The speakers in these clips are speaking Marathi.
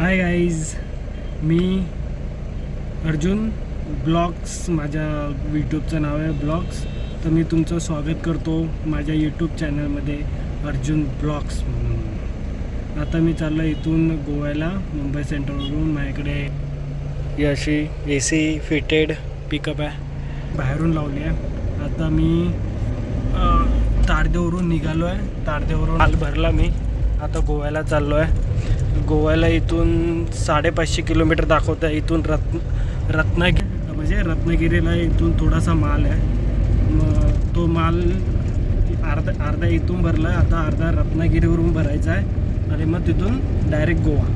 हाय गाईज, मी अर्जुन ब्लॉग्स, माझ्या यूट्यूबचं नाव आहे ब्लॉग्स. तर मी तुमचं स्वागत करतो माझ्या यूट्यूब चॅनलमध्ये अर्जुन ब्लॉग्स म्हणून. आता मी चाललो इथून गोव्याला, मुंबई सेंट्रलवरून. माझ्याकडे ही अशी AC फिटेड पिकअप आहे, बाहेरून लावली आहे. आता मी तारदेवरून निघालो आहे. तारदेवरून माल भरला मी, आता गोव्याला चाललो आहे. गोव्याला इथून 550 किलोमीटर दाखवतं आहे. इथून रत्नागिरी म्हणजे रत्नागिरीला इथून थोडासा माल आहे. मग तो माल अर्धा इथून भरला आहे, आता अर्धा रत्नागिरीवरून भरायचा आहे आणि मग तिथून डायरेक्ट गोवा.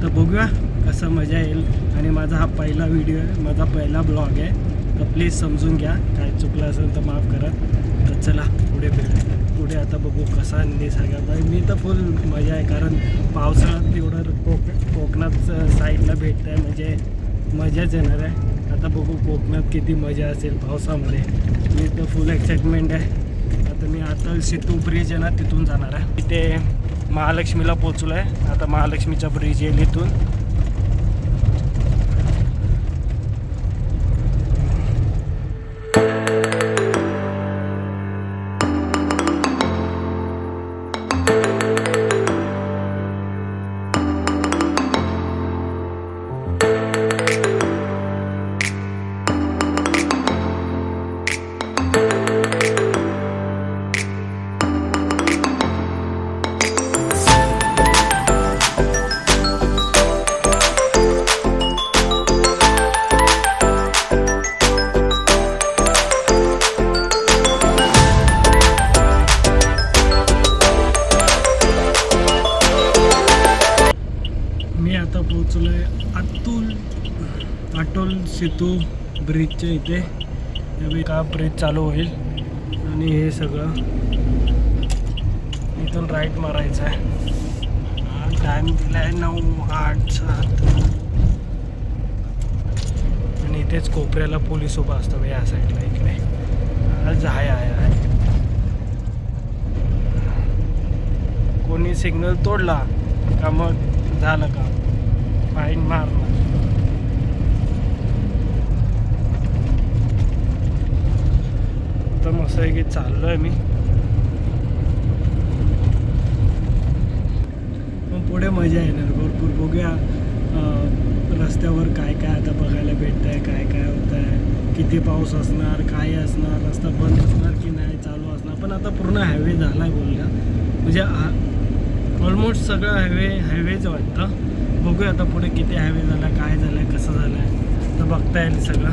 तर बघूया कसं मजा येईल. आणि माझा हा पहिला व्हिडिओ आहे, माझा पहिला ब्लॉग आहे, तर प्लीज समजून घ्या. काय चुकलं असेल तर माफ करा. तर चला पुढे आता बघू कसा निसर्ग. मी तर फुल मजा आहे, कारण पावसाळ्यात एवढं कोकणात साईडला भेटतं आहे, म्हणजे मजाच येणार आहे. आता बघू कोकणात किती मजा असेल पावसामध्ये. मी तर फुल एक्साइटमेंट आहे. आता मी अटल सेतू ब्रिज आहे ना, तिथून जाणार आहे. तिथे महालक्ष्मीला पोचलो आहे. आता महालक्ष्मीचा ब्रिज येईल इथून. मी आता पोचलो आहे अटल सेतू ब्रिजच्या इथे. त्यावेळी का ब्रिज चालू होईल आणि हे सगळं इथून राईट मारायचं आहे. टाईम दिला आहे 9, 8, 7 आणि इथेच कोपऱ्याला पोलीस उभा असतो या साईडला. इकडे आज आहे कोणी सिग्नल तोडला का मग झालं का फाईन मारणार. तर मस्त आहे की चाललो आहे मी. पण पुढे मजा येणार भरपूर. बघूया रस्त्यावर काय आता बघायला भेटतं आहे, काय होतं आहे, किती पाऊस असणार, काय असणार, रस्ता बंद असणार की नाही, चालू असणार. पण आता पूर्ण हायवे झाला आहे बोलल्या, म्हणजे ऑलमोस्ट सगळं हायवेच वाटतं. बघूया आता पुढे किती हायवे झाला, काय झालं आहे, कसं झालं आहे, तर बघता येईल सगळं.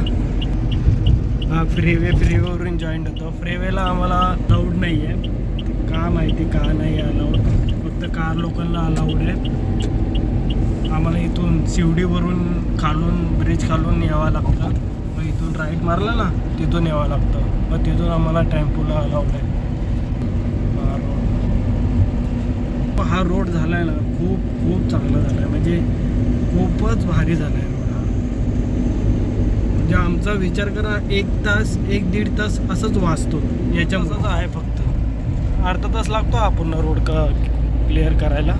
हा फ्रीवेवरून जॉईंट होतो. फ्रीवेला आम्हाला अलाउड नाही आहे, का माहिती का नाही अलाउड. फक्त कार लोकांना अलाउड आहे. आम्हाला इथून शिवडीवरून ब्रिज खालून यावं लागतं. मग इथून राईट मारला ना, तिथून यावं लागतं. मग तिथून आम्हाला टेम्पोला अलाउड आहे. हा रोड झाला आहे ना, खूप चांगला झाला आहे, म्हणजे खूपच भारी झाला आहे रोड हा. म्हणजे आमचा विचार करा, 1-1.5 तास असंच वाचतो याच्यामध्येच आहे. फक्त अर्धा तास लागतो हा पूर्ण रोड क्लिअर करायला.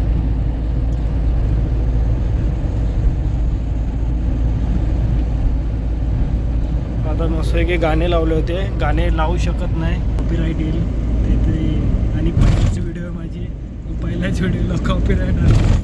आता मस्त आहे की गाणे लावले होते, गाणे लावू शकत नाही, कॉपीराईट येईल तिथे. आणि पहिलीच व्हिडिओ आहे माझी, पहिल्याच व्हिडिओला कॉपीराईट आला.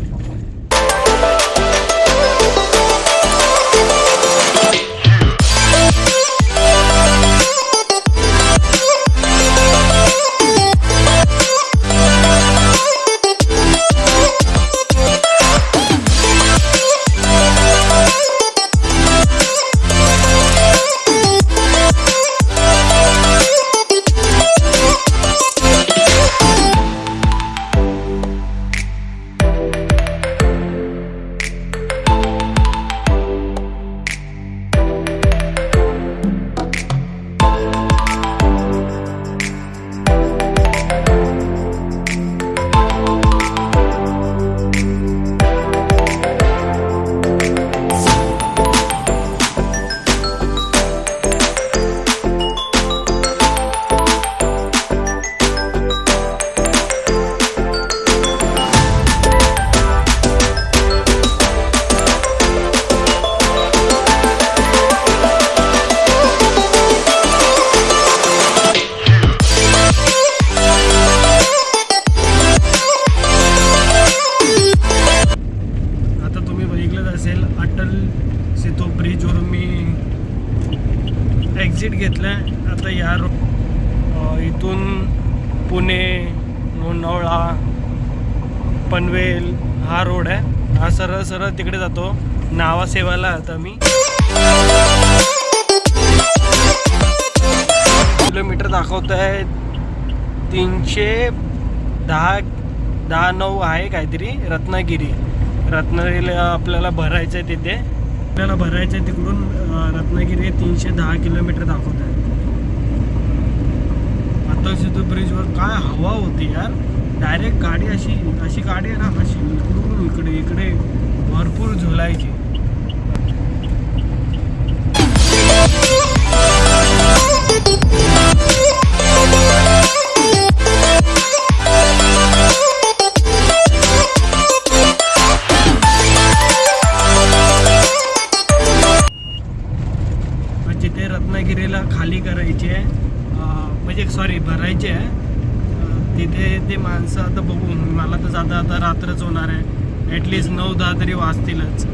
असेल. अटल सेतू ब्रिजवरून मी एक्झिट घेतलं आहे. आता या इथून पुणे, लोणावळा, पनवेल हा रोड आहे. हा सरळ सरळ तिकडे जातो नावासेवाला. आता मी किलोमीटर दाखवत आहे 310-9 आहे काहीतरी. रत्नागिरीला आपल्याला भरायचं आहे. तिथे आपल्याला भरायचं आहे. तिकडून रत्नागिरी 310 किलोमीटर दाखवत आहे. अटल सेतू ब्रिजवर काय हवा होती यार. डायरेक्ट गाडी अशी गाडी आहे ना, अशी इकडून इकडे भरपूर झुलायची. जिथे रत्नागिरीला खाली करायची आहे, म्हणजे भरायचे आहे तिथे ते माणसं आता बघून मला तर आता रात्रच होणार आहे. ॲटलिस्ट 9-10 तरी वाजतीलच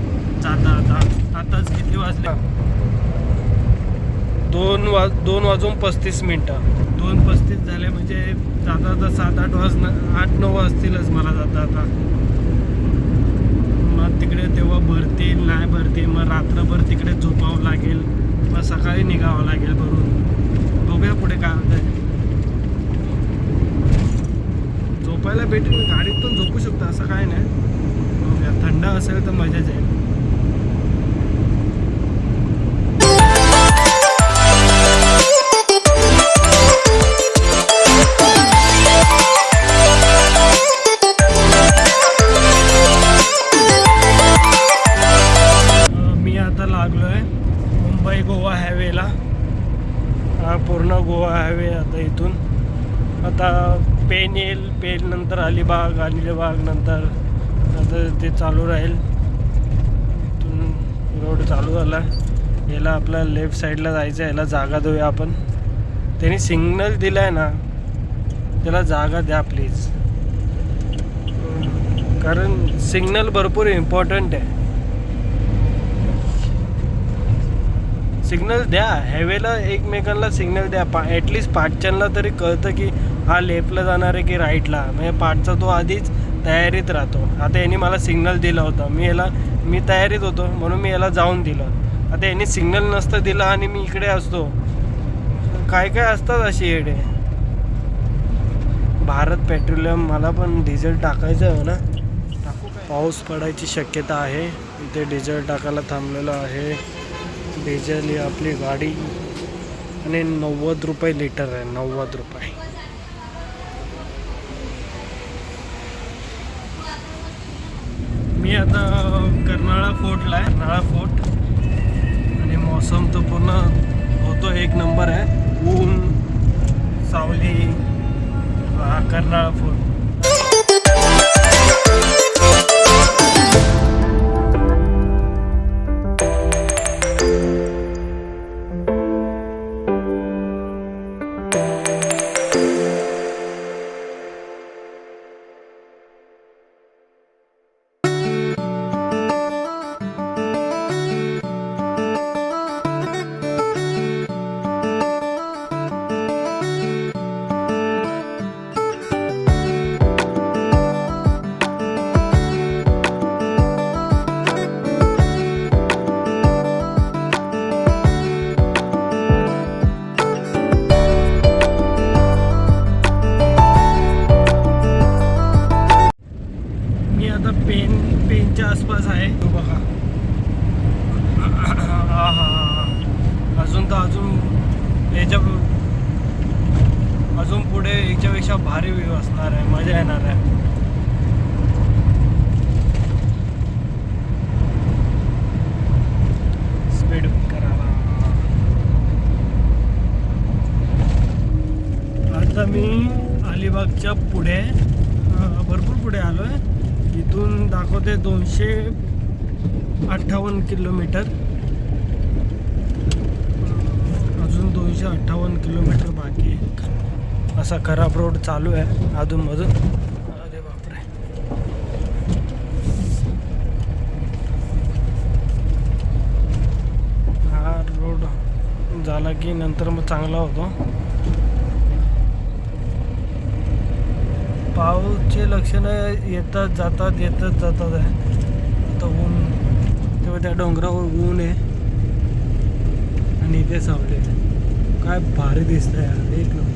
आताच किती वाजले? 2:35 मिनटं. 2:35 झाले म्हणजे जाता 8-9 वाजतीलच मला जाता. मग तिकडे तेव्हा भरतील नाही भरतील, मग रात्रभर तिकडे झोपावं लागेल, मग सकाळी निघावं लागेल भरून. बघूया पुढे काय होतं. झोपायला भेटेल, गाडीत पण झोपू शकतो असं काय नाही. बघूया, थंड असेल तर मजाच आहे. मी आता लागलो आहे मुंबई गोवा हायवेला. हा पूर्ण गोवा हायवे आता इथून आता पेन येईल. पेन नंतर अलिबाग नंतर आता ते चालू राहील. इथून रोड चालू झाला. याला आपल्या लेफ्ट साईडला जायचं आहे. याला जागा देऊया आपण. त्यांनी सिग्नल दिला आहे ना, त्याला जागा द्या प्लीज. कारण सिग्नल भरपूर इम्पॉर्टंट आहे. सिग्नल द्या हायवेला, एकमेकांना सिग्नल द्या. ॲटलिस्ट पाठच्यांना तरी कळतं की हा लेफ्टला जाणार आहे की राईटला. म्हणजे पाठचा तो आधीच तयारीत राहतो. आता यांनी मला सिग्नल दिला होता, मी तयारीत होतो म्हणून मी याला जाऊन दिलं. आता यांनी सिग्नल नसतं दिलं आणि मी इकडे असतो. काय असतात अशी येडे. भारत पेट्रोलियम, मला पण डिझेल टाकायचं आहे ना. टाकू काय? पाऊस पडायची शक्यता आहे. इथे डिझेल टाकायला थांबलेलं आहे. डिझेल ही आपली गाडी आणि 90 रुपये लिटर आहे. 90 रुपये. मी आता कर्नाळा फोर्टला आहे. कर्नाळा फोर्ट आणि मौसम तो पूर्ण होतो एक नंबर आहे. ऊन, सावली. हा कर्नाळा फोर्ट. पेनच्या आसपास आहे. तो बघा. अजून पुढे याच्यापेक्षा भारी व्ह्यू असणार आहे. मजा येणार आहे. स्पीड करायला. आता मी अलिबागच्या पुढे भरपूर पुढे आलो आहे. इथून दाखवते 258 किलोमीटर. अजून 258 किलोमीटर बाकी आहे. असा खराब रोड चालू आहे अधूनमधून. अरे बापरे. झाला की नंतर मग चांगला होतो. पाऊसचे लक्षणं येतात जातात आहे. आता ऊन तेव्हा त्या डोंगरावर ऊन आहे आणि इथे सावली आहे. काय भारी दिसतंय यार, एक नंबर.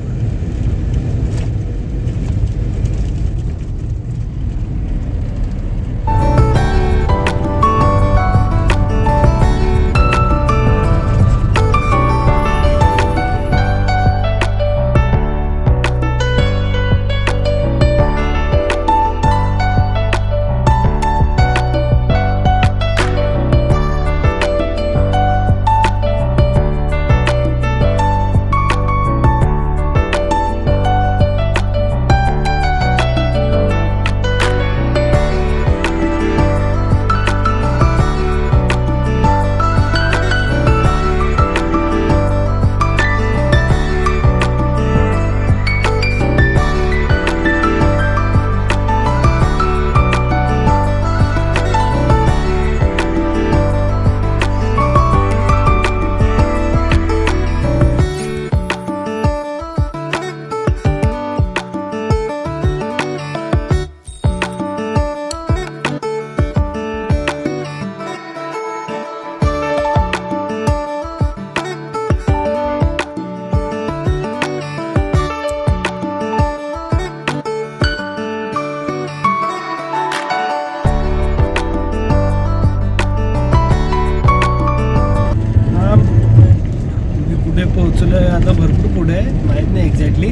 पोहोचलोय आता, भरपूर पुढे आहे, माहित नाही एक्झॅक्टली.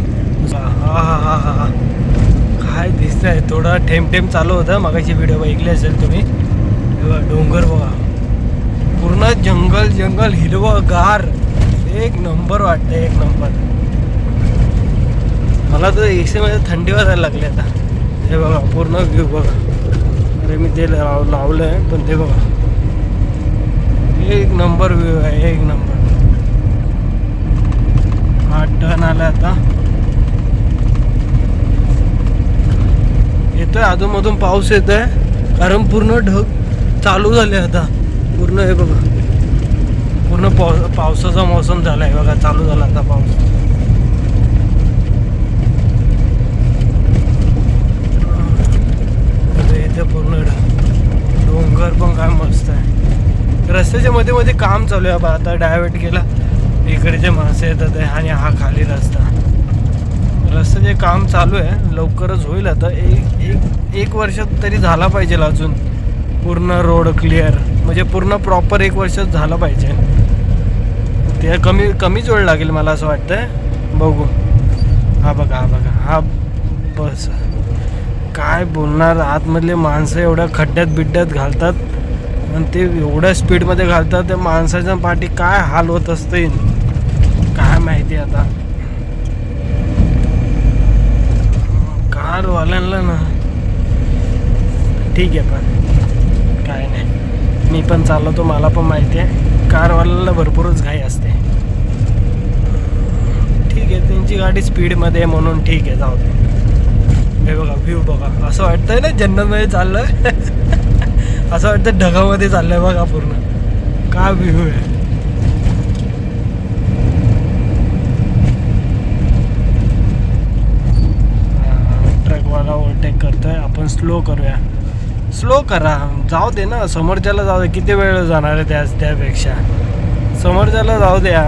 हा काय दिसतंय, थोडा ठेम चालू होता. मगाची व्हिडिओ बघितली असेल तुम्ही. डोंगर बघा, पूर्ण जंगल हिरवं गार, एक नंबर वाटतंय, एक नंबर. मला तर एसी मध्ये थंडी वाजायला लागली आता. हे बघा पूर्ण व्ह्यू बघा. अरे मी ते लावलंय पण ते बघा, एक नंबर व्ह्यू आहे, एक नंबर. हा टर्न आला आता. येतोय अधूनमधून पाऊस येतोय, कारण पूर्ण ढग चालू झाले आता. पूर्ण हे बघा, पूर्ण पावसाचा मौसम झालाय बघा, चालू झाला आता पाऊस. इथे पूर्ण डोंगर पण काय मस्त आहे. रस्त्याच्या मध्ये काम चालू आहे बा. आता डायव्हर्ट केला, इकडचे माणसं येतात आहे आणि हा खाली रस्ता. रस्त्याचे काम चालू आहे, लवकरच होईल आता. एक वर्षात तरी झाला पाहिजे अजून पूर्ण रोड क्लिअर, म्हणजे पूर्ण प्रॉपर 1 वर्षात झालं पाहिजे. ते कमीच वेळ लागेल मला असं वाटतंय. बघू. हा बघा हा बस. काय बोलणार, आतमधले माणसं एवढ्या खड्ड्यात घालतात आणि ते एवढ्या स्पीडमध्ये घालतात, त्या माणसाच्या पाठी काय हाल होत असतील काय माहिती. आता कारवाल्यांना ना ठीक आहे, पण काय नाही, मी पण चालवतो, मला पण माहिती आहे कारवाल्याला भरपूरच घाई असते. ठीक आहे, त्यांची गाडी स्पीडमध्ये आहे म्हणून ठीक आहे, जाऊ दे. हे बघा व्ह्यू बघा, असं वाटतंय ना जन्नतमध्ये चाललंय. असं वाटतं ढगामध्ये चाललंय बघा पूर्ण. काय व्ह्यू आहे. ट्रकवाला ओव्हरटेक करतोय, आपण स्लो करूया. स्लो करा, जाऊ दे ना, समोरच्याला जाऊ दे. किती वेळ जाणार आहे त्यापेक्षा समोरच्याला जाऊ द्या.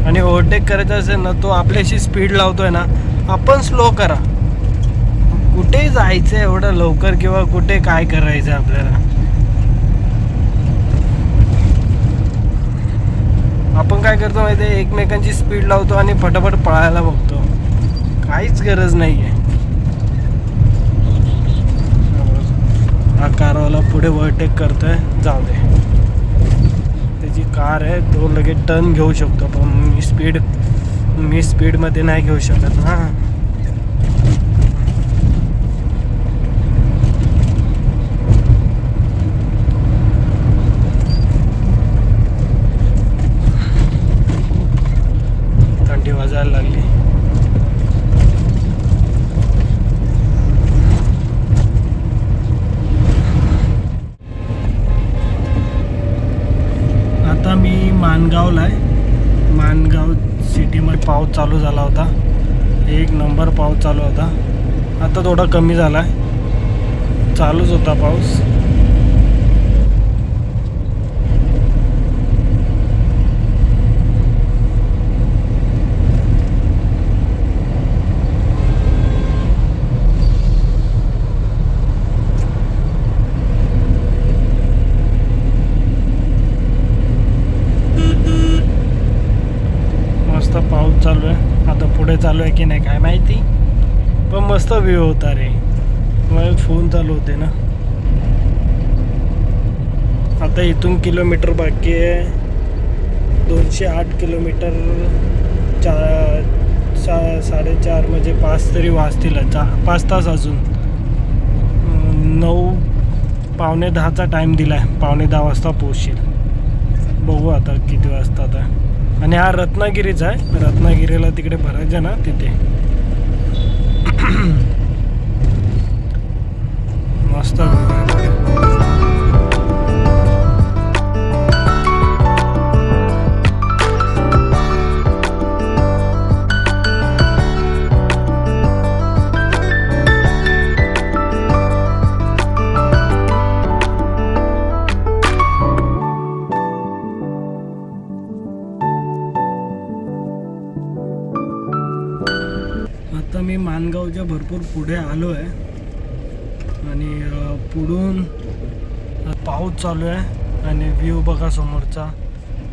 आणि ओव्हरटेक करायचं असेल ना, तो आपल्याशी स्पीड लावतोय ना, आपण स्लो करा. कुठे जायचं एवढं लवकर, किंवा कुठे काय करायचं आपल्याला. आपण काय करतो माहिती आहे, एकमेकांची स्पीड लावतो आणि फटाफट पळायला बघतो. काहीच गरज नाही आहे. हा कारवाला पुढे ओव्हरटेक करतोय, जाऊ दे. त्याची कार आहे, तो लगेच टर्न घेऊ शकतो, पण मी स्पीडमध्ये नाही घेऊ शकत ना. थंडी वाजायला लागली. आता मी माणगावला आहे. माणगाव सिटीमध्ये पाऊस चालू झाला होता. एक नंबर पाऊस चालू होता. आता थोडा कमी झाला आहे. चालूच होता पाऊस. मस्त पाऊस चालू आहे. आता पुढे चालू आहे की नाही काय माहिती, पण मस्त व्ह्यू होता रे. मग फोन चालू होते ना. आता इथून किलोमीटर बाकी आहे. 208 किलोमीटर. 4.5 म्हणजे 5 तरी वाजतील. 5 तास अजून. 9 पावणे 10चा टाईम दिला आहे. पावणे 10 वाजता पोहोचशील. बघू आता किती वाजता आता. आणि हा रत्नागिरीचा आहे. रत्नागिरीला तिकडे भरायचं ना तिथे. मस्त आता मी माणगावच्या भरपूर पुढे आलो आहे. आणि पुढून पाऊस चालू आहे. आणि व्ह्यू बघा समोरचा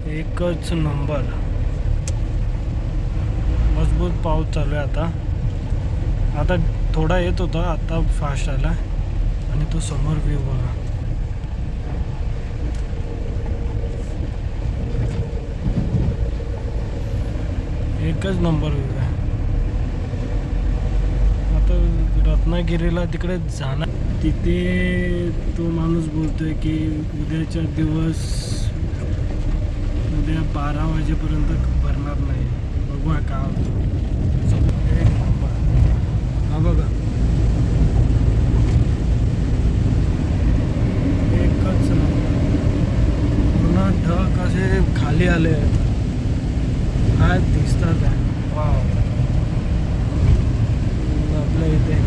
एकच नंबर. मजबूत पाऊस चालू आहे. आता थोडा येत होता, आता फास्ट आला. आणि तो समोर व्ह्यू बघा. एकच नंबर व्ह्यू आहे. आता रत्नागिरीला तिकडे जाणार. तिथे तो माणूस बोलतोय की उद्याचा दिवस उद्या 12 वाजेपर्यंत भरणार नाही. बघूया का होतं. हा बघा एकच पूर्ण ढग असे खाली आले आहेत. काय दिसतात आहे. वाव. आपल्या इथे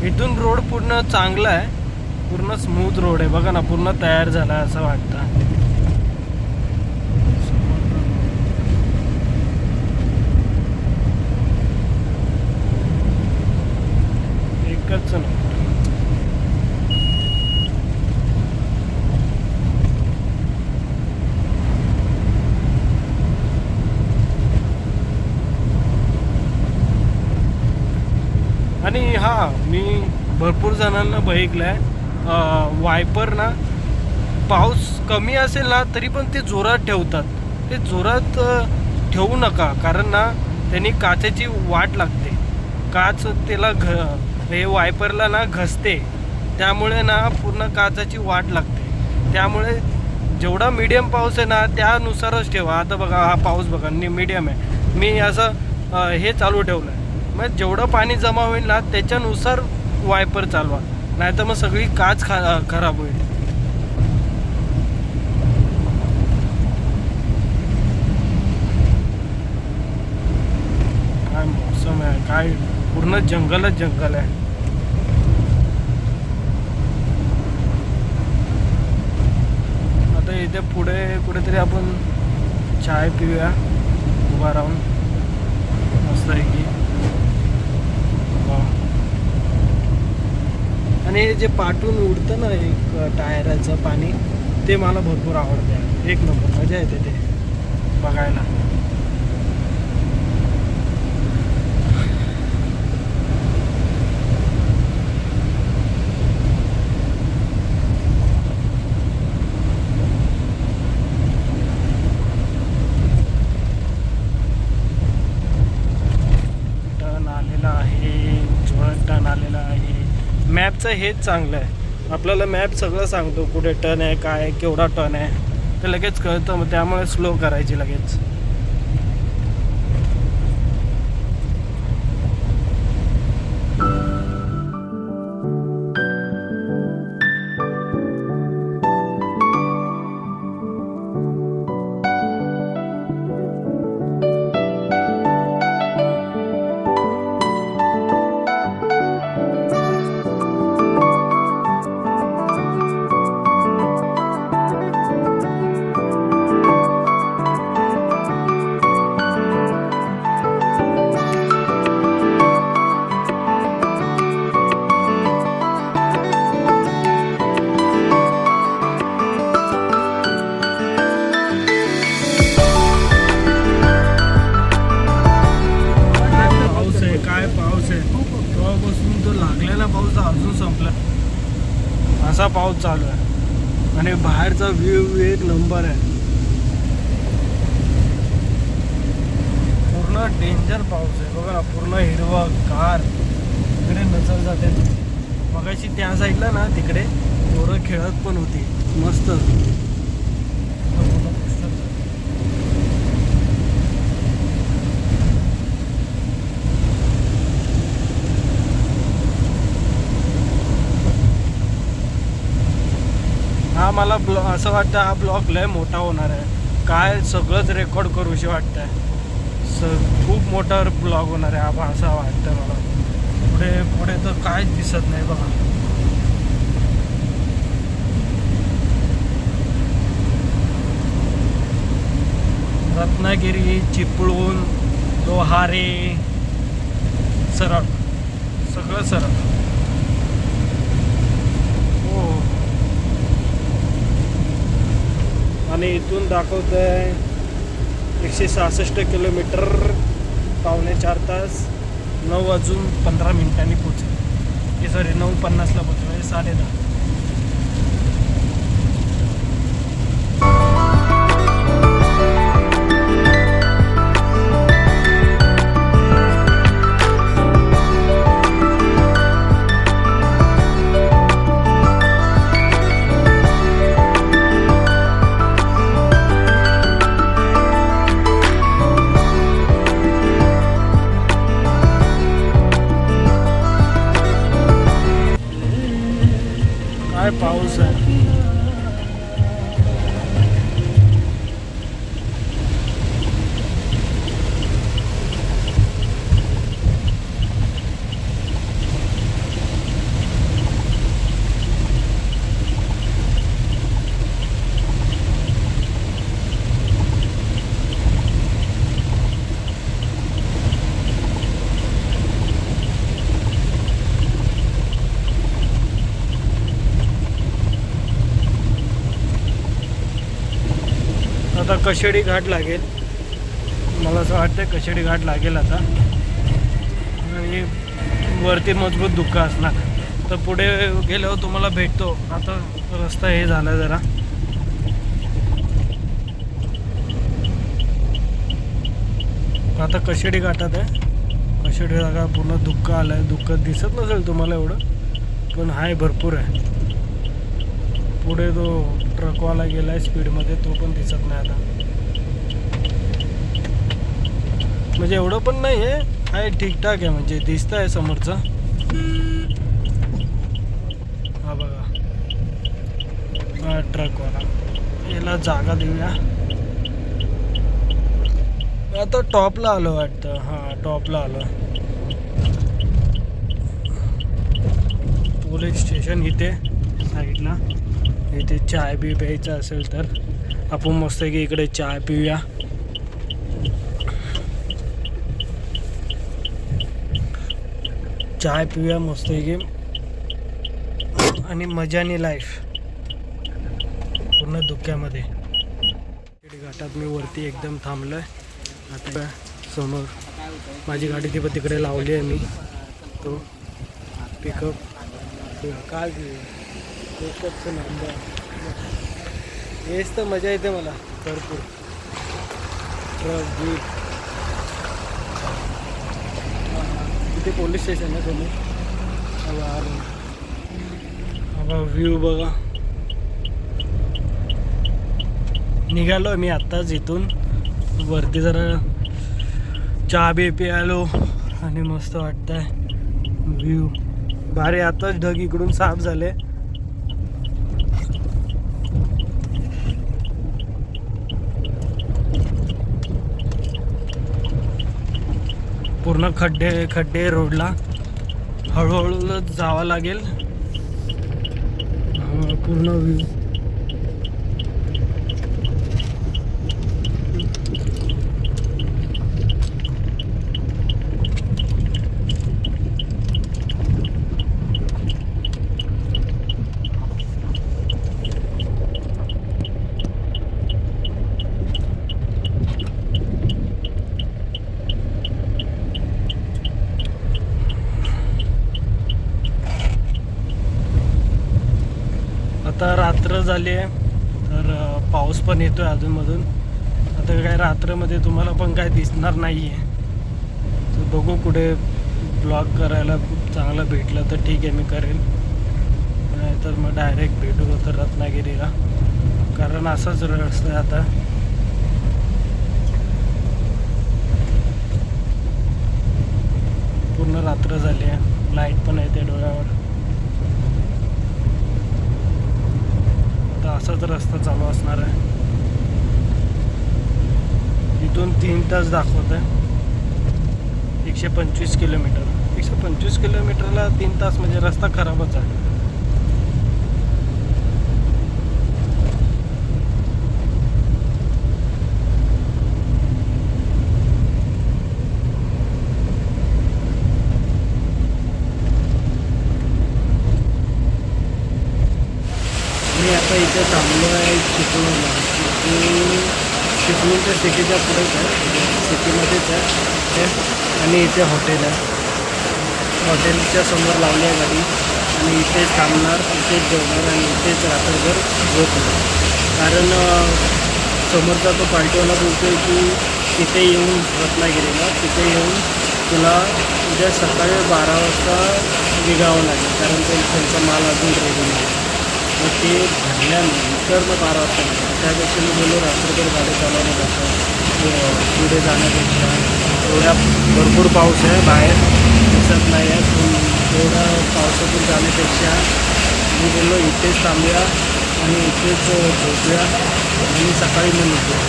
इथून रोड पूर्ण चांगला आहे. पूर्ण स्मूथ रोड आहे. बघा ना, पूर्ण तयार झाला असं वाटतं. एकच ना. आणि हा मी भरपूर जणांना बघितलंय वायपर ना, पाऊस कमी असेल ना तरी पण ते जोरात ठेवतात. ते जोरात ठेवू नका, कारण ना त्यांनी काचेची वाट लागते. काच त्याला हे वायपरला ना घसते. त्यामुळे ना पूर्ण काचाची वाट लागते. त्यामुळे जेवढा मीडियम पाऊस आहे ना त्यानुसारच ठेवा. आता बघा हा पाऊस बघा मीडियम आहे. मी असं हे चालू ठेवलं आहे. मग जेवढं पाणी जमा होईल ना त्याच्यानुसार वायपर चालवा, नाही तर मग सगळी काच खराब होईल. काय मौसम आहे, काय पूर्ण जंगलच जंगल आहे. आता इथे पुढे कुठेतरी आपण चाय पिऊया उभा राहून मस्त आहे की. आणि हे जे पाठून उडतं ना एक टायराचं पाणी, ते मला भरपूर आवडते. एक नंबर मजा येते ते बघायला. टर्न आलेला आहे, जोरात टर्न आलेला आहे. मॅपचं हेच चांगलं आहे, आपल्याला मॅप सगळं सांगतो कुठे टर्न आहे, काय केवढा टर्न आहे. ते लगेच कळतं, मग त्यामुळे स्लो करायची लगेच. असा पाऊस चालू आहे आणि बाहेरचा व्ह्यू एक नंबर आहे. पूर्ण डेंजर पाऊस आहे बघा, पूर्ण हिरवा कार तिकडे नजर जाते. मगाशी त्या साईडला ना तिकडे पोरं खेळत पण होती मस्त. हा मला असं वाटतं हा ब्लॉग लय मोठा होणार आहे. काय सगळंच रेकॉर्ड करूशी वाटतंय. खूप मोठा ब्लॉग होणार आहे हा असं वाटतं मला. पुढे पुढे तर काहीच दिसत नाही बघा. रत्नागिरी, चिपळूण, लोहारे सरळ सगळं सरळ. आणि इथून दाखवतं आहे 166 किलोमीटर, 4.5 तास, 9:15 पोचेल. सॉरी 9:50 पोचेल, म्हणजे 10:30. काय पाऊस आहे. आता कशेडी घाट लागेल, मला असं वाटतं कशेडी घाट लागेल आता. आणि वरती मजबूत धुकं असणार, तर पुढे गेल्यावर तुम्हाला भेटतो. आता रस्ता हे झाला जरा. आता कशेडी घाटात आहे. कशेडी जागा पूर्ण धुकं आलं आहे. धुकं दिसत नसेल तुम्हाला एवढं, पण आहे भरपूर आहे. पुढे तो ट्रकवाला गेला आहे स्पीडमध्ये, तो पण दिसत नाही आता. म्हणजे एवढं पण नाही आहे ठीकठाक आहे, म्हणजे दिसत आहे समोरचं. हा बघा हा ट्रकवाला, याला जागा देऊया. आता टॉपला आलो वाटतं. हा टॉपला आलो. पोलीस स्टेशन इथे साईडला. इथे चाय बी प्यायचं असेल तर आपण मस्त की इकडे चाय पिऊया. चाय पिऊया मस्त की, आणि मजानी लाईफ पूर्ण धुक्यामध्ये. घाटात मी वरती एकदम थांबलोय. आता समोर माझी गाडी ती पण तिकडे लावली आहे मी. तो पिकअप काय पिकअपचं नंबर हेच तर मजा येते मला भरपूर. Truck jeep. तिथे पोलीस स्टेशन आहे समोर. व्ह्यू बघा. निघालो मी आत्ताच इथून वरती, जरा चहा बी प्यायलो आणि मस्त वाटतंय. व्ह्यू भारी. आताच ढग इकडून साफ झाले. पूर्ण खड्डे खड्डे रोडला, हळूहळू जावं लागेल. पूर्ण व्ह्यू आता रात्र झाली आहे, तर पाऊस पण येतोय अधूनमधून. आता काय रात्रमध्ये तुम्हाला पण काय दिसणार नाही आहे. तर बघू, कुठे ब्लॉग करायला खूप चांगलं भेटलं तर ठीक आहे, मी करेन. नाही तर मग डायरेक्ट भेटू होतं रत्नागिरीला, कारण असाच रस्ता आहे आता. पूर्ण रात्र झाली आहे, लाईट पण येते डोळ्यावर. असाच रस्ता चालू असणार आहे. इथून 3 तास दाखवत आहे. 125 किलोमीटर. 125 किलोमीटरला 3 तास म्हणजे रस्ता खराबच आहे. मी आता इथे थांबलो आहे चिपळूणला. चिपळूणच्या सिटीच्या पुढेच आहे, सिटीमध्येच आहे. आणि इथे हॉटेल आहे. हॉटेलच्या समोर लावली आहे गाडी आणि इथेच थांबणार, इथेच जेवणार आणि इथेच रात्रभर झोपणार. कारण समोरचा तो पार्टीवाला बोलतो आहे की तिथे येऊन रत्नागिरीला, तिथे येऊन तुला उद्या सकाळी 12 वाजता निघावं लागेल, कारण त्यांचा माल अजून रेडी नाही. मग ते भरल्यानंतर मग 12 वाजता निघाल. त्यापेक्षा मी बोललो रात्रभर गाडी चालवण्यापेक्षा, पुढे जाण्यापेक्षा, एवढ्या भरपूर पाऊस आहे, बाहेर दिसत नाही आहे, एवढा पावसातून जाण्यापेक्षा मी बोललो इथेच थांबूया आणि इथेच झोपूया आणि सकाळी मग निघूया.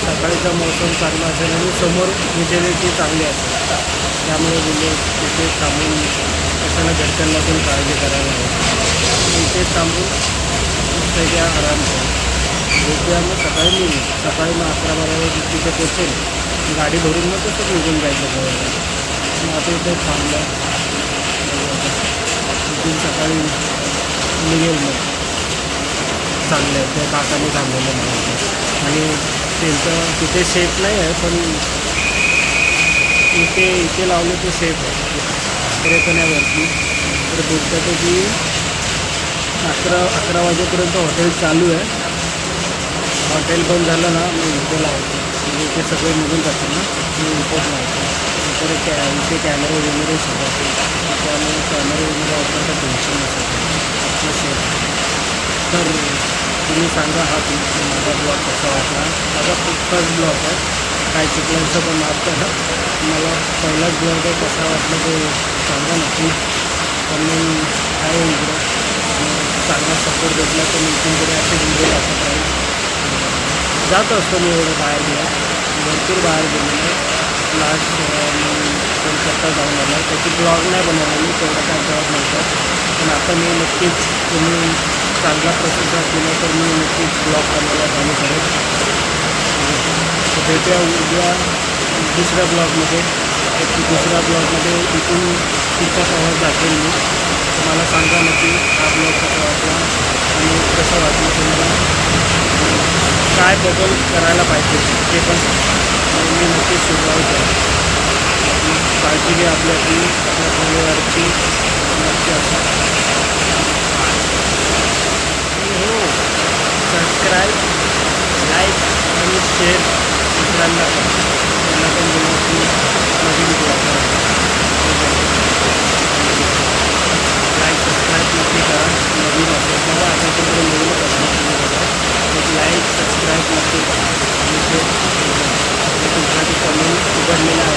सकाळीचा मौसम चांगला असेल आणि समोर विजिबिलिटी चांगली असेल, त्यामुळे बोललो इथेच थांबून कशाला घरच्यांना पण काळजी करायला हवी. इथेच थांबून त्याची आराम करा, झोपूया. मग सकाळी निघू. सकाळी मग 11-12 तिथे पोचेल, गाडी भरून मग तसंच निघून जायचं जवळ. मग आता इथे थांबलं, तिथून सकाळी निघेल. मग चांगलं आहे, त्या काकाने थांबवलं मला. आणि त्यांचं तिथे सेफ नाही आहे, पण इथे लावलं ते सेफ आहे. त्रेपण्यावरती तर बोलतात की 11 वाजेपर्यंत हॉटेल चालू आहे. हॉटेल बंद झालं ना, मी इथे लावतो. म्हणजे इथे सगळे निघून जातात ना, मी इथेच लावतो. इकडे इथे कॅमेरे वगैरे सगळं, त्यामुळे कॅमेरे वगैरे वापरायचं टेन्शन नसेल. तर तुम्ही सांगा हा माझा ब्लॉग कसा वाटला. माझा फर्स्ट ब्लॉग आहे, काय चुकल्याचं पण माफ करा. मला पहिलाच ब्लॉग आहे, कसा वाटला ते सांगा नक्की. पण मी काय इकडं चांगला सपोर्ट भेटला तर मी इकडे असे व्हिडिओ दाखवत राहील. जात असतो मी एवढं बाहेर गेला, भरपूर बाहेर गेलेलं आहे. लास्ट मी कोलकाता जाऊन आला, त्याची ब्लॉग नाही बनवला मी, तेवढा काय ब्लॉग नव्हता. पण आता मी नक्कीच, तुम्ही चांगला प्रतिसाद दिला तर मी नक्कीच ब्लॉग बनवायला चालू करेन. भेटूया उद्या दुसऱ्या ब्लॉगमध्ये. दुसऱ्या ब्लॉगमध्ये इथून पुढचा प्रवास दाखवेल मी. मला सांगा नक्की हा ब्लॉग कसा वाटला आणि कसं वाटलं तुम्हाला, काय बदल करायला पाहिजे ते पण मी नक्कीच सुचवायचं आहे. काळजी घ्या आपल्या परिवाराची. नक्की असं हो, सबस्क्राईब, लाईक आणि शेअर दुसऱ्यांना पण, त्यांना पण बोलू की नवीन ब्लॉग लाईक सबस्क्राईब नक्की करा. नवीन असेल किंवा आता तुम्हाला नवीनच असणार, लाईक सबस्क्राईब नक्की करा. चाललेला